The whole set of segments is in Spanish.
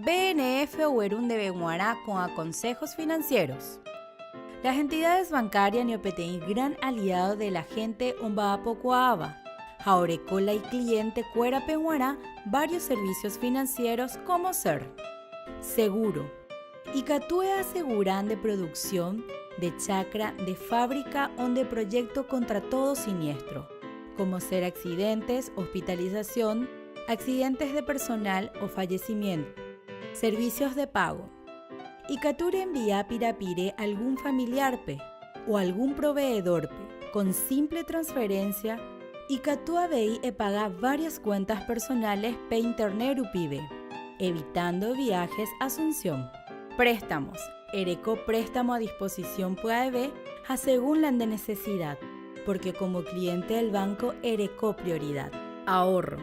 BNF Owerun de Beguara con consejos financieros. Las entidades bancarias neopetein gran aliado de la gente Ombapocoaba. Jaurecola y cliente Cuera Peguara varios servicios financieros como ser seguro. Icatúe aseguran de producción, de chacra, de fábrica o de proyecto contra todo siniestro, como ser accidentes, hospitalización, accidentes de personal o fallecimiento. Servicios de pago. Icature envía pirapire algún familiar o algún proveedor con simple transferencia. Icatúa BI paga varias cuentas personales internet upibe, evitando viajes a Asunción. Préstamos. Ereco préstamo a disposición puede a según la de necesidad, porque como cliente del banco Ereco prioridad. Ahorro.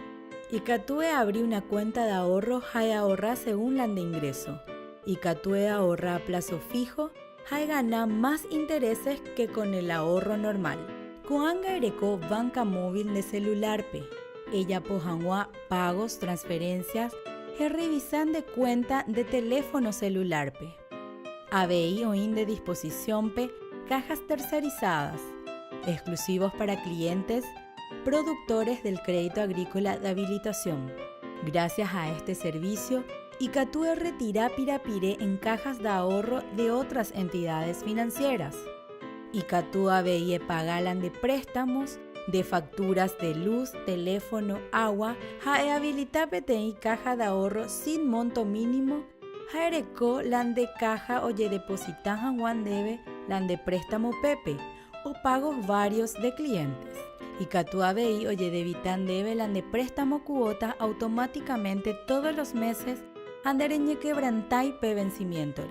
Icatúe abrir una cuenta de ahorro hay ahorra según la de ingreso. Icatúe ahorra a plazo fijo hay gana más intereses que con el ahorro normal. Coanga Ereco banca móvil de celular ella pojanua pagos, transferencias y revisan de cuenta de teléfono celular ABI o IN de disposición cajas tercerizadas, exclusivos para clientes, productores del crédito agrícola de habilitación. Gracias a este servicio, Icatúe retira pirapire en cajas de ahorro de otras entidades financieras. Icatúe ABI pagalan de préstamos, de facturas de luz, teléfono, agua, jae habilita PTI caja de ahorro sin monto mínimo, jaereco lan de caja oye depositan Juan debe lan de préstamo pepe o pagos varios de clientes. Icatúe ABI oye debitan debe lan de préstamo cuota automáticamente todos los meses andereñe quebrantai pe vencimiento.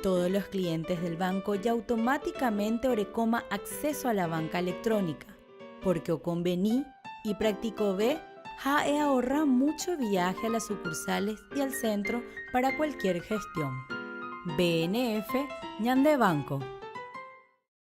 Todos los clientes del banco ya automáticamente orecoma acceso a la banca electrónica, porque o convení y practicó B, jae ahorra mucho viaje a las sucursales y al centro para cualquier gestión. BNF, ñan de banco.